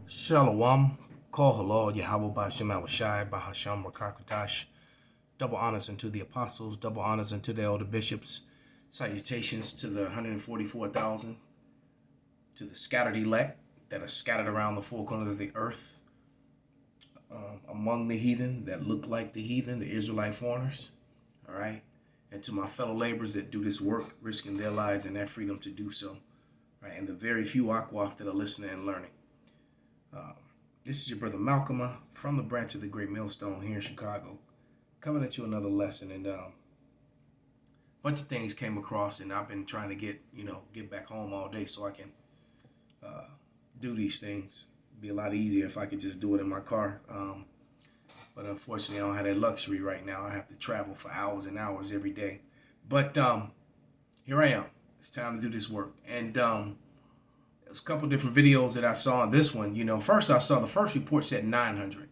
Shalom, call halal, Yahweh Ba'ashem Awashai, Bahasham Rakakadash. Double honors unto the apostles, double honors unto the elder bishops. Salutations to the 144,000, to the scattered elect that are scattered around the four corners of the earth, among the heathen that look like the heathen, the Israelite foreigners. All right. And to my fellow laborers that do this work, risking their lives and their freedom to do so. Right. And the very few Akwaf that are listening and learning. This is your brother Malcolm from the branch of the Great Millstone here in Chicago, coming at you another lesson. And a bunch of things came across, and I've been trying to get back home all day so I can do these things. It'd be a lot easier if I could just do it in my car. But unfortunately, I don't have that luxury right now. I have to travel for hours and hours every day. But here I am. It's time to do this work. And there's a couple different videos that I saw on this one. First I saw the first report said 900.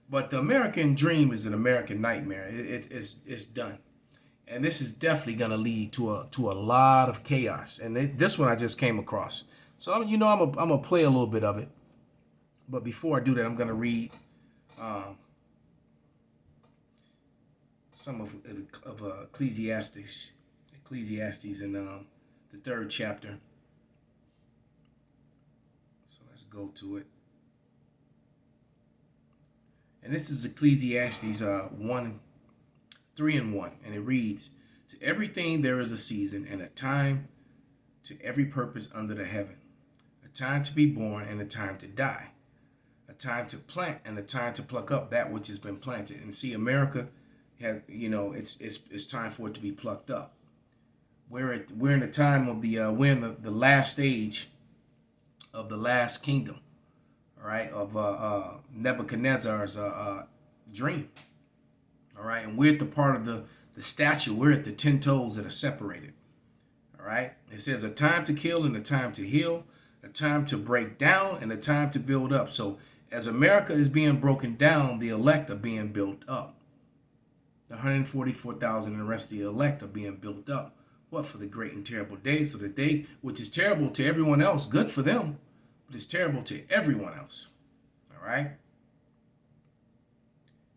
But the American dream is an American nightmare. It's done. And this is definitely going to lead to a lot of chaos. And this one I just came across. So, I'm going to play a little bit of it. But before I do that, I'm going to read some of Ecclesiastes in the 3rd chapter. So let's go to it. And this is Ecclesiastes 3:1, and it reads, "To everything there is a season and a time to every purpose under the heaven, a time to be born and a time to die, a time to plant and a time to pluck up that which has been planted." And see, America it's time for it to be plucked up. We're in the time of we're in the last stage of the last kingdom, all right, of Nebuchadnezzar's dream, all right, and we're at the part of the statue. We're at the 10 toes that are separated, all right. It says a time to kill and a time to heal, a time to break down and a time to build up. So as America is being broken down, the elect are being built up. The 144,000 and the rest of the elect are being built up. What? For the great and terrible day, so that they, which is terrible to everyone else, good for them, but it's terrible to everyone else. All right?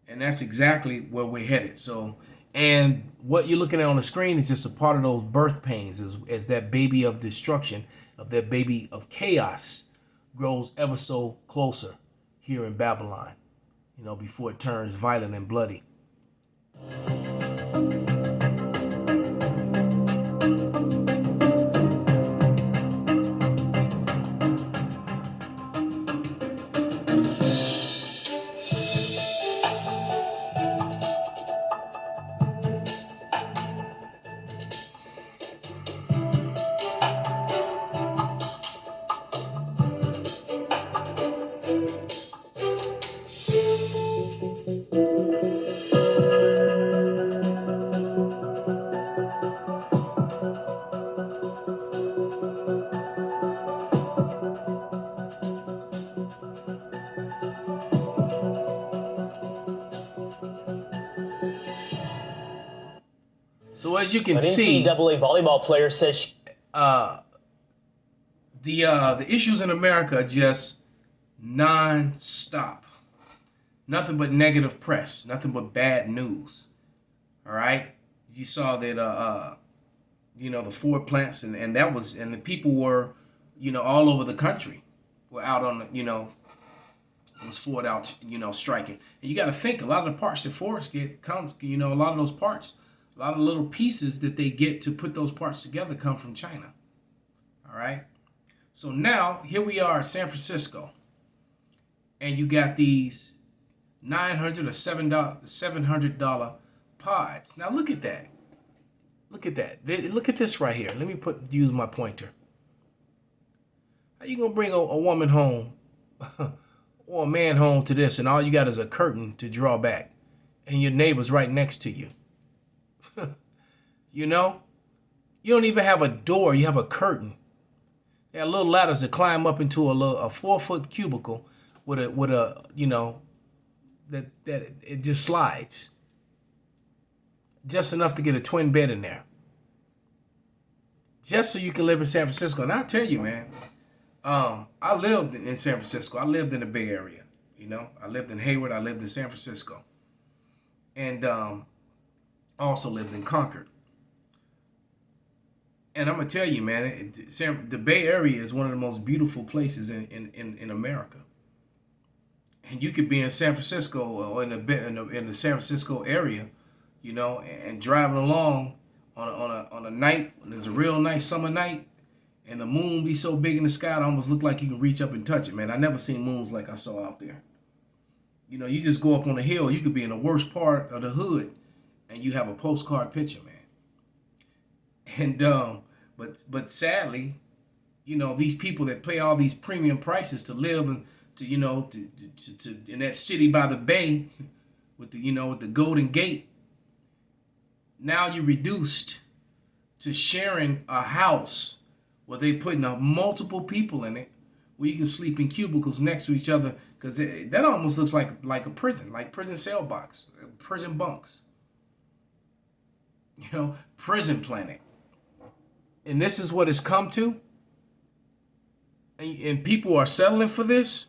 And that's exactly where we're headed. So, and what you're looking at on the screen is just a part of those birth pains as that baby of destruction, of that baby of chaos grows ever so closer here in Babylon, before it turns violent and bloody. So as you can see, NCAA volleyball player says the issues in America are just non-stop. Nothing but negative press, nothing but bad news. All right, you saw that the Ford plants and the people were all over the country were out on was Ford out striking. And you got to think a lot of the parts that Fords comes a lot of those parts. A lot of little pieces that they get to put those parts together come from China. All right. So now here we are at San Francisco. And you got these $900 or $700 pods. Now look at that. Look at that. Look at this right here. Let me use my pointer. How you going to bring a woman home or a man home to this and all you got is a curtain to draw back and your neighbor's right next to you? You don't even have a door. You have a curtain. There are little ladders that climb up into a 4-foot cubicle with a that it just slides. Just enough to get a twin bed in there. Just so you can live in San Francisco. And I'll tell you, man, I lived in San Francisco. I lived in the Bay Area. I lived in Hayward. I lived in San Francisco, and also lived in Concord. And I'm gonna tell you, man, the Bay Area is one of the most beautiful places in America. And you could be in San Francisco or in the San Francisco area, and driving along on a night when there's a real nice summer night, and the moon be so big in the sky it almost look like you can reach up and touch it, man. I never seen moons like I saw out there. You just go up on a hill, you could be in the worst part of the hood, and you have a postcard picture, man. And but sadly, these people that pay all these premium prices to live and to in that city by the bay with the Golden Gate, now you're reduced to sharing a house where they putting multiple people in it, where you can sleep in cubicles next to each other, because that almost looks like a prison, like prison cell box, prison bunks, prison planet. And this is what it's come to. And people are settling for this.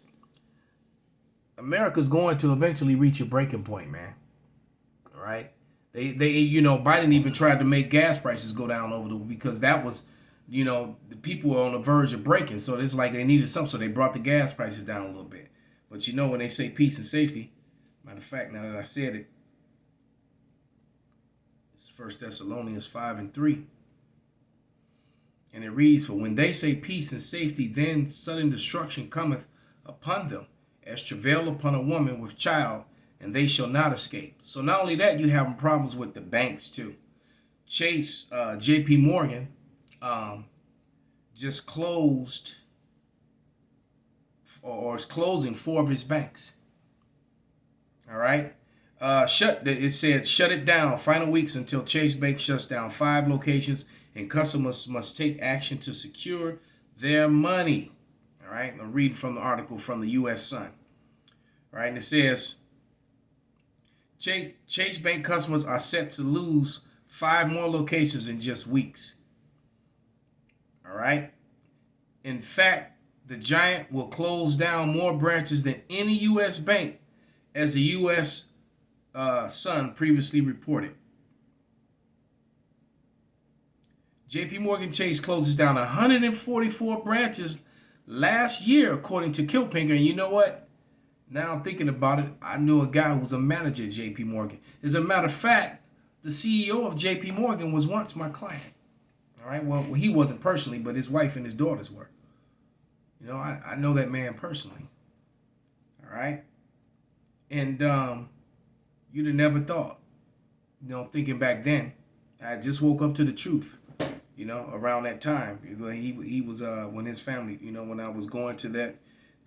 America's going to eventually reach a breaking point, man. All right. They Biden even tried to make gas prices go down because that was, the people were on the verge of breaking. So it's like they needed something. So they brought the gas prices down a little bit. But when they say peace and safety, matter of fact, now that I said it, it's 1 Thessalonians 5:3. And it reads, "For when they say peace and safety, then sudden destruction cometh upon them, as travail upon a woman with child, and they shall not escape." So not only that, you having problems with the banks too. Chase, JP Morgan, just closed or is closing 4 of his banks. All right. It said shut it down. Final weeks until Chase Bank shuts down 5 locations, and customers must take action to secure their money. All right. I'm reading from the article from the U.S. Sun. All right. And it says Chase Bank customers are set to lose 5 more locations in just weeks. All right. In fact, the giant will close down more branches than any U.S. bank, as the U.S. Sun previously reported. JP Morgan Chase closes down 144 branches last year, according to Kilpinger. And you know what? Now I'm thinking about it. I knew a guy who was a manager at JP Morgan. As a matter of fact, the CEO of JP Morgan was once my client. All right. Well, he wasn't personally, but his wife and his daughters were. I know that man personally. All right. And you'd have never thought, thinking back then, I just woke up to the truth, around that time. He was, when his family, when I was going to that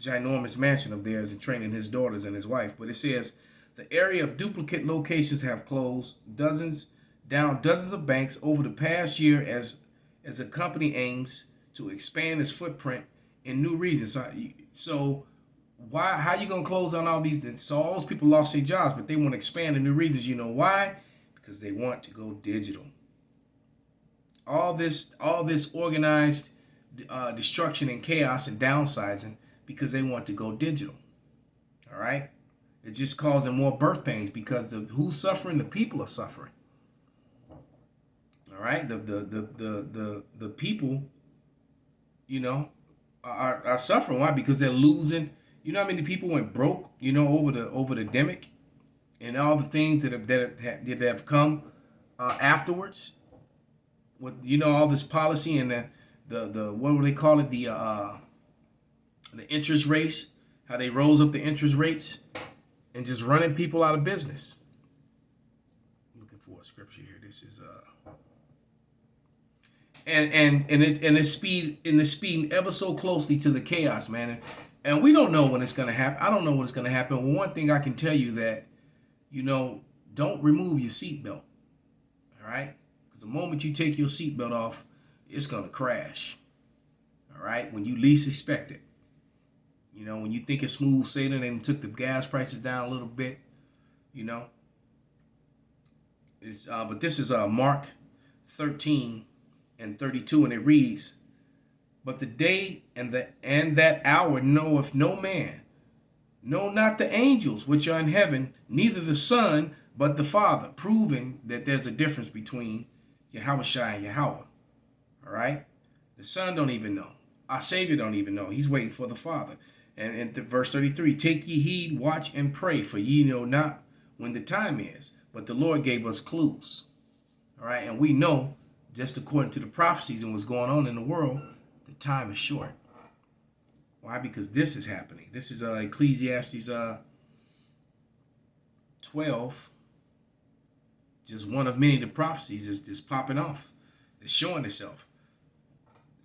ginormous mansion of theirs and training his daughters and his wife. But it says the area of duplicate locations have closed dozens of banks over the past year as the company aims to expand its footprint in new regions. So how you gonna close down all these? So all those people lost their jobs, but they want to expand in new regions. You know why? Because they want to go digital. All this organized destruction and chaos and downsizing because they want to go digital. All right, it's just causing more birth pains because who's suffering? The people are suffering. All right, the people, are suffering. Why? Because they're losing. You know how many people went broke, over the demic, and all the things that have come afterwards. With all this policy and the what do they call it, the interest rates, how they rose up the interest rates, and just running people out of business. I'm looking for a scripture here. This is it's speeding ever so closely to the chaos, man. And we don't know when it's gonna happen. I don't know when it's gonna happen. Well, one thing I can tell you that, don't remove your seatbelt. All right, because the moment you take your seatbelt off, it's gonna crash. All right, when you least expect it. When you think it's smooth sailing and took the gas prices down a little bit. It's but this is Mark 13:32, and it reads, But the day and that hour knoweth no man, no, not the angels which are in heaven, neither the Son, but the Father, proving that there's a difference between Yahushua and Yahweh. All right? The Son don't even know. Our Savior don't even know. He's waiting for the Father. And in verse 33, take ye heed, watch and pray, for ye know not when the time is. But the Lord gave us clues. All right? And we know, just according to the prophecies and what's going on in the world, the time is short. Why? Because this is happening. This is Ecclesiastes 12. Just one of many of the prophecies is popping off. It's showing itself.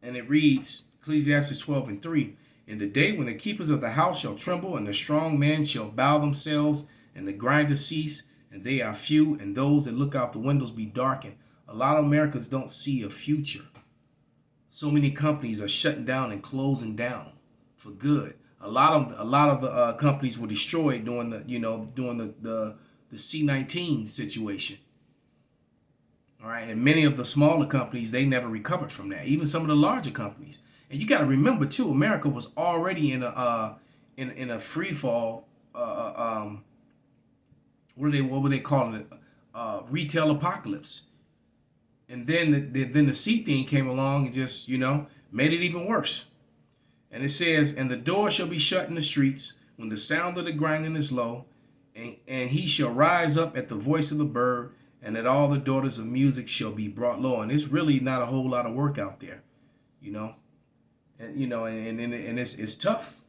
And it reads, Ecclesiastes 12:3, in the day when the keepers of the house shall tremble, and the strong men shall bow themselves, and the grinders cease, and they are few, and those that look out the windows be darkened. A lot of Americans don't see a future. So many companies are shutting down and closing down for good. A lot of the companies were destroyed during the C-19 situation. All right, and many of the smaller companies, they never recovered from that. Even some of the larger companies. And you got to remember too, America was already in a free fall. What were they calling it? Retail apocalypse. And then the C thing came along and just made it even worse. And it says, and the door shall be shut in the streets when the sound of the grinding is low, and he shall rise up at the voice of the bird, and that all the daughters of music shall be brought low. And it's really not a whole lot of work out there, and it's tough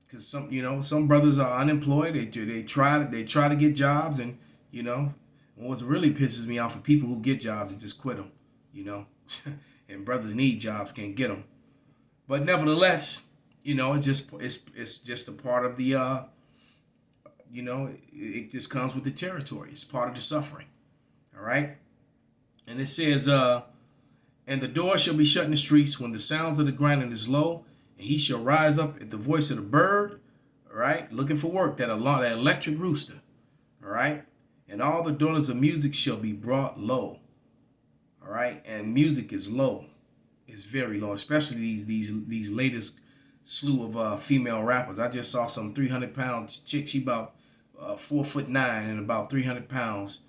because some brothers are unemployed. They try to get jobs, and what really pisses me off are people who get jobs and just quit them, and brothers need jobs, can't get them. But nevertheless, it's just a part of the it just comes with the territory. It's part of the suffering. All right. And it says, and the door shall be shut in the streets when the sounds of the grinding is low, and he shall rise up at the voice of the bird. All right. Looking for work, that electric rooster. All right. And all the daughters of music shall be brought low. All right. And music is low. It's very low, especially these latest slew of female rappers. I just saw some 300-pound chick. She about 4'9" and about 300 pounds,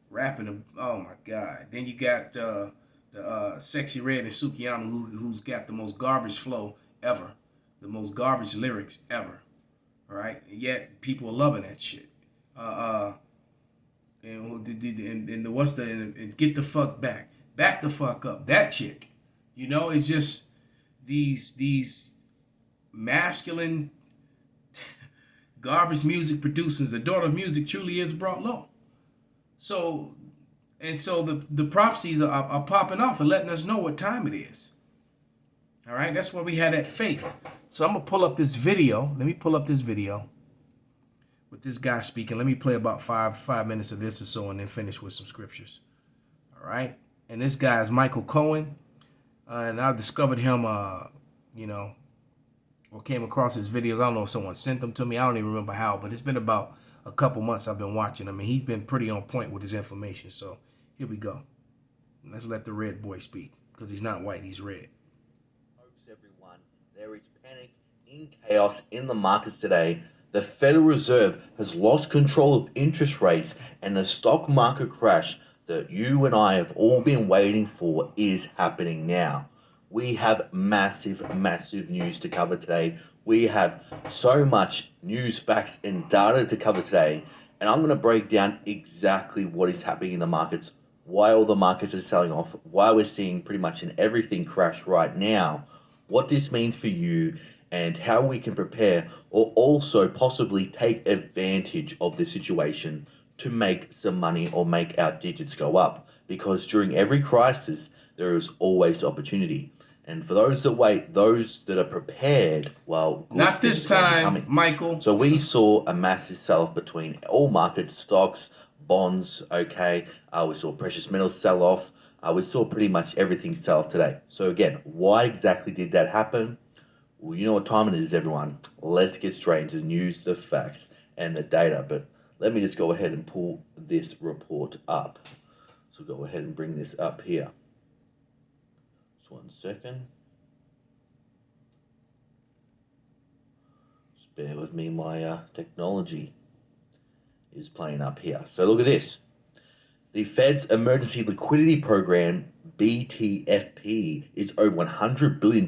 rapping. Oh my God! Then you got the Sexy Red and Sukiyama, who's got the most garbage flow ever, the most garbage lyrics ever. All right, and yet people are loving that shit. And get the fuck back the fuck up. That chick, it's just these masculine garbage music producers. The daughter of music truly is brought low. So the prophecies are popping off and letting us know what time it is. All right, that's why we had that faith. So I'm gonna pull up this video. Let me pull up this video with this guy speaking. Let me play about five minutes of this or so, and then finish with some scriptures. All right, and this guy is Michael Cohen, and I discovered him, or came across his videos. I don't know if someone sent them to me. I don't even remember how, but it's been about a couple months I've been watching him, and he's been pretty on point with his information. So here we go. Let's let the red boy speak, because he's not white, he's red. Folks, everyone, there is panic in chaos in the markets today. The Federal Reserve has lost control of interest rates, and the stock market crash that you and I have all been waiting for is happening now. We have massive news to cover today. We have so much news, facts, and data to cover today. And I'm going to break down exactly what is happening in the markets, why all the markets are selling off, why we're seeing pretty much in everything crash right now, what this means for you, and how we can prepare or also possibly take advantage of the situation to make some money or make our digits go up. Because during every crisis, there is always opportunity. And for those that wait, those that are prepared, well, not this time, Michael. So we saw a massive sell-off between all markets, stocks, bonds, okay. We saw precious metals sell off. We saw pretty much everything sell off today. So again, why exactly did that happen? Well, you know what time it is, everyone. Let's get straight into the news, the facts, and the data. But let me just go ahead and pull this report up. So go ahead and bring this up here. Just 1 second. bear with me, my technology is playing up here. So look at this. The Fed's Emergency Liquidity Program, BTFP, is over $100 billion.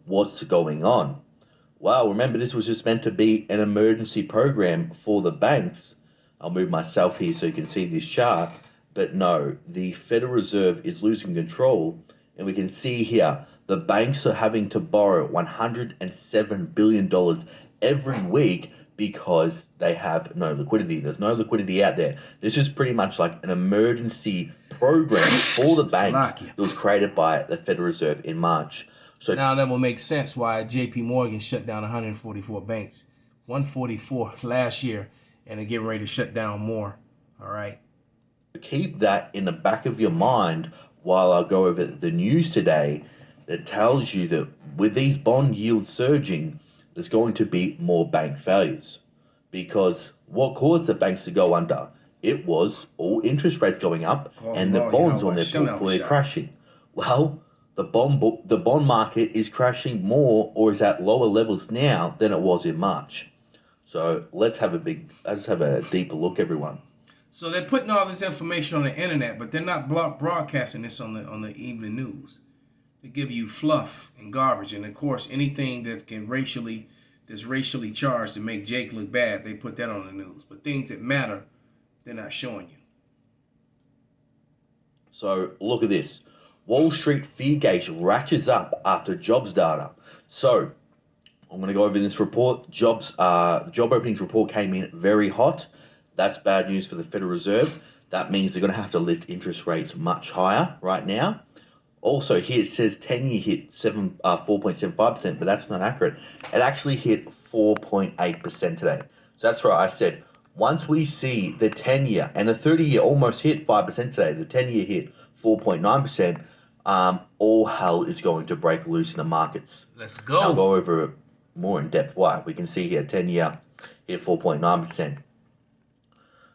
What's going on? Well, remember, this was just meant to be an emergency program for the banks. I'll move myself here so you can see this chart. But no, the Federal Reserve is losing control. And we can see here, the banks are having to borrow $107 billion every week because they have no liquidity. There's no liquidity out there. This is pretty much like an emergency program for the banks that was created by the Federal Reserve in March. So now that will make sense why J.P. Morgan shut down 144 banks, 144 last year, and they're getting ready to shut down more. All right. Keep that in the back of your mind while I go over the news today that tells you that with these bond yields surging, there's going to be more bank failures. Because what caused the banks to go under? It was all interest rates going up and the bonds on their portfolio crashing. Well, the bond market is crashing more or is at lower levels now than it was in March. So let's have a deeper look, everyone. So they're putting all this information on the internet, but they're not broadcasting this on the evening news. They give you fluff and garbage, and of course anything that's racially charged to make Jake look bad, they put that on the news. But things that matter, they're not showing you. So look at this. Wall Street fear gauge ratchets up after jobs data. So I'm going to go over this report. Job openings report came in very hot. That's bad news for the Federal Reserve. That means they're going to have to lift interest rates much higher right now. Also, here it says 10-year hit 4.75%, but that's not accurate. It actually hit 4.8% today. So that's right. I said once we see the 10-year and the 30-year almost hit 5% today, the 10-year hit 4.9%, all hell is going to break loose in the markets. Let's go. I'll go over it more in depth. Why? We can see here 10-year hit 4.9%.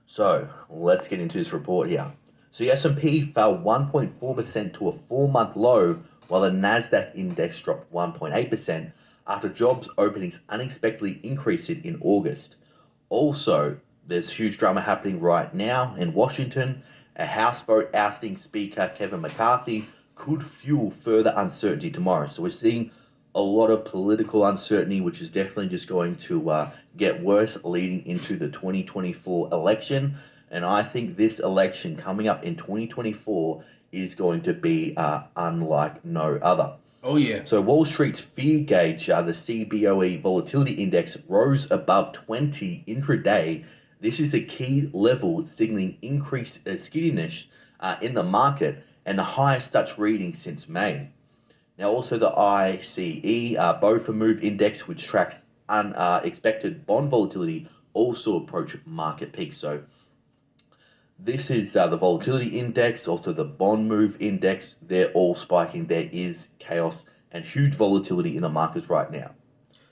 So let's get into this report here. So the S&P fell 1.4% to a 4-month low, while the Nasdaq index dropped 1.8% after jobs openings unexpectedly increased in August. Also, there's huge drama happening right now in Washington. A House vote ousting Speaker Kevin McCarthy could fuel further uncertainty tomorrow. So we're seeing a lot of political uncertainty, which is definitely just going to get worse leading into the 2024 election. And I think this election coming up in 2024 is going to be unlike no other. Oh, yeah. So Wall Street's fear gauge, the CBOE volatility index, rose above 20 intraday. This is a key level signaling increased skittishness in the market and the highest such reading since May. Now, also the ICE BOFA Move Index, which tracks unexpected bond volatility, also approached market peaks. So this is the volatility index, also the bond move index. They're all spiking. There is chaos and huge volatility in the markets right now.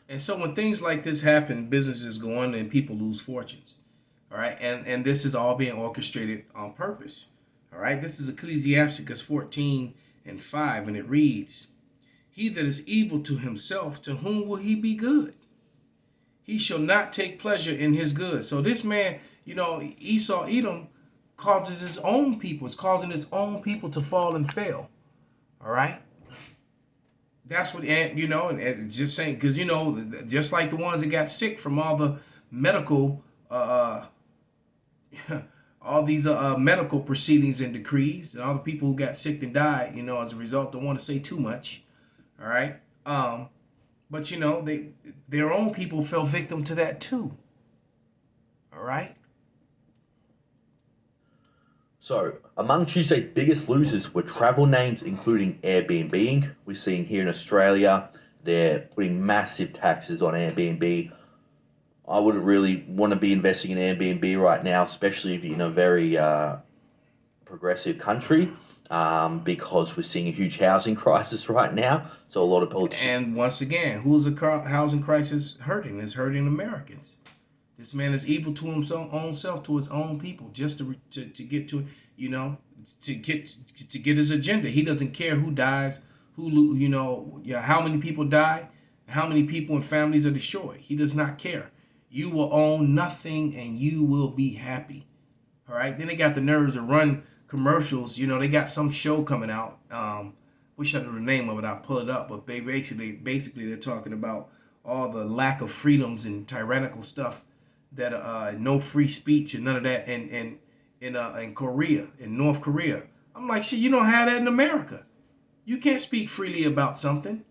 And so when things like this happen, businesses go under and people lose fortunes. All right. And this is all being orchestrated on purpose. All right. This is Ecclesiastes 14:5, and it reads, "He that is evil to himself, to whom will he be good? He shall not take pleasure in his good." So this man, Edom causes his own people. It's causing his own people to fall and fail. All right. That's what, and just saying, because, just like the ones that got sick from all the medical, all these medical proceedings and decrees, and all the people who got sick and died, as a result, don't want to say too much. All right. But, their own people fell victim to that too. All right. So, among Tuesday's biggest losers were travel names, including Airbnb Inc. We're seeing here in Australia, they're putting massive taxes on Airbnb. I wouldn't really want to be investing in Airbnb right now, especially if you're in a very progressive country, because we're seeing a huge housing crisis right now. So a lot of politicians. And once again, who's the housing crisis hurting? It's hurting Americans. This man is evil to himself, own self, to his own people, just to get to, to get his agenda. He doesn't care who dies, how many people die, how many people and families are destroyed. He does not care. You will own nothing and you will be happy. All right. Then they got the nerves to run commercials. You know, they got some show coming out. Wish I knew the name of it. I'll pull it up. But basically they're talking about all the lack of freedoms and tyrannical stuff that no free speech and none of that. And in Korea, in North Korea, I'm like, shit, you don't have that in America. You can't speak freely about something.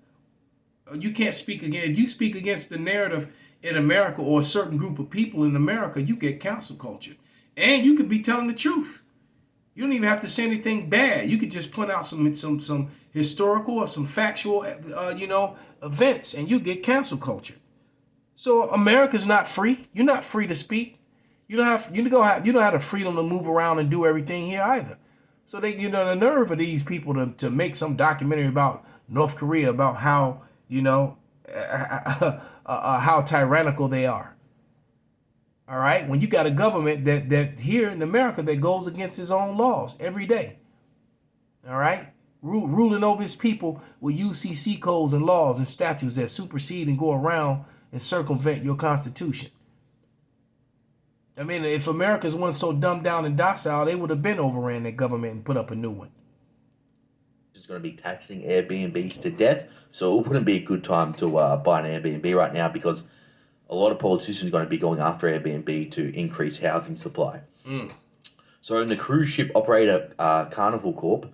You can't speak again. If you speak against the narrative in America or a certain group of people in America, you get cancel culture. And you could be telling the truth. You don't even have to say anything bad. You could just point out some historical or some factual, events, and you get cancel culture. So America's not free. You're not free to speak. You don't have the freedom to move around and do everything here either. So the nerve of these people to make some documentary about North Korea, about how how tyrannical they are. All right, when you got a government that here in America that goes against its own laws every day. All right, ruling over his people with UCC codes and laws and statutes that supersede and go around and circumvent your Constitution. I mean, if America's wasn't so dumbed down and docile, they would have been overran that government and put up a new one. Is going to be taxing Airbnbs to death, so it wouldn't be a good time to buy an Airbnb right now because a lot of politicians are going to be going after Airbnb to increase housing supply. So in the cruise ship operator Carnival Corp,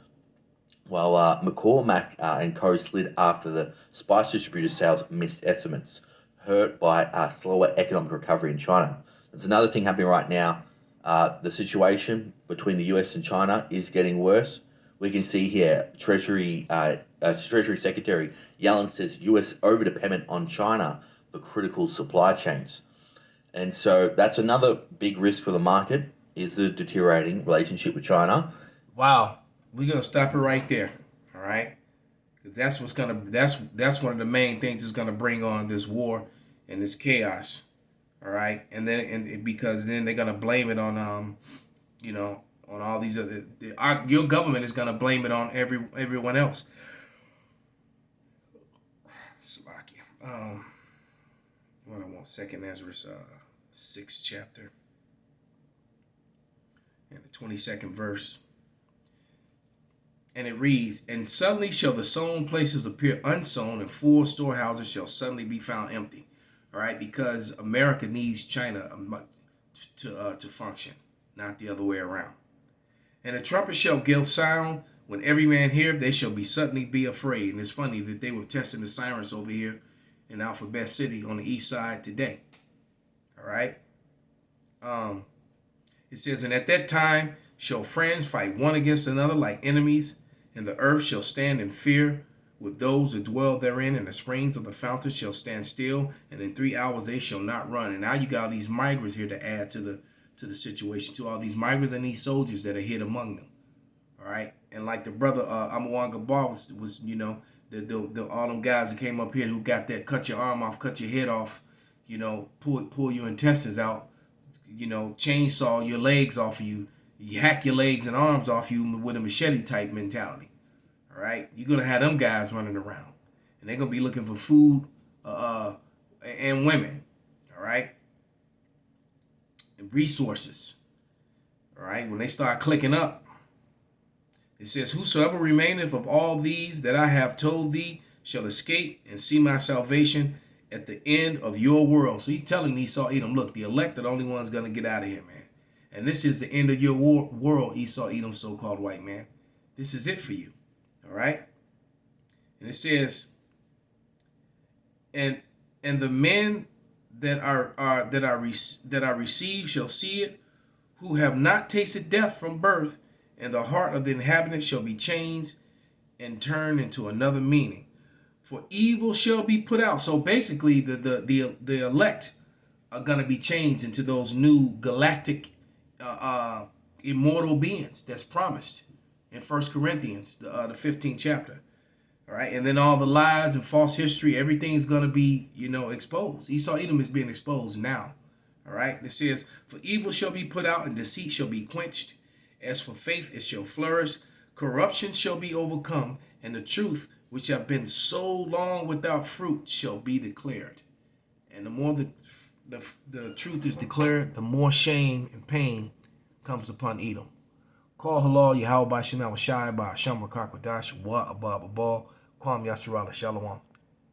while McCormack and Co. slid after the spice distributor sales missed estimates, hurt by slower economic recovery in China. There's another thing happening right now. The situation between the US and China is getting worse. We can see here, Treasury Secretary Yellen says US over-dependent on China for critical supply chains. And so that's another big risk for the market, is the deteriorating relationship with China. Wow. We're going to stop it right there. All right? That's that's one of the main things that's going to bring on this war and this chaos. All right? Because then they're going to blame it on on all these other, your government is going to blame it on everyone else. Slovakia. What I want, 2nd Ezra, 6th chapter, and the 22nd verse. And it reads, "And suddenly shall the sown places appear unsown, and full storehouses shall suddenly be found empty." All right, because America needs China to function, not the other way around. "And the trumpet shall give sound. When every man hear, they shall be suddenly be afraid." And it's funny that they were testing the sirens over here in Alphabet City on the east side today. All right. It says, "And at that time shall friends fight one against another like enemies, and the earth shall stand in fear with those who dwell therein, and the springs of the fountains shall stand still, and in 3 hours they shall not run." And now you got all these migrants here to add to the situation, to all these migrants and these soldiers that are hid among them. All right. And like the brother Amawanga Bar was the all them guys that came up here who got that cut your arm off, cut your head off, pull your intestines out, chainsaw your legs off of you, hack your legs and arms off you with a machete type mentality. All right, you're gonna have them guys running around, and they're gonna be looking for food, and women. All right, and resources. All right, when they start clicking up. It says, "Whosoever remaineth of all these that I have told thee shall escape and see my salvation at the end of your world." So he's telling Esau, Edom, look, the elect are the only ones going to get out of here, man. And this is the end of your world, Esau, Edom, so-called white man. This is it for you. All right? And it says, and the men that are received shall see it, who have not tasted death from birth, and the heart of the inhabitants shall be changed and turned into another meaning. For evil shall be put out. So basically, the elect are going to be changed into those new galactic, immortal beings that's promised in 1 Corinthians, the 15th chapter. All right, and then all the lies and false history, everything's going to be, exposed. Esau Edom is being exposed now. All right, it says, "For evil shall be put out, and deceit shall be quenched. As for faith, it shall flourish. Corruption shall be overcome, and the truth which have been so long without fruit shall be declared. And the more the truth is declared, the more shame and pain comes upon Edom. Call halal Yahweh by Shem Shai by Shem Rakakwadash Wa Abab Abal Kwam Yasserala Shalom.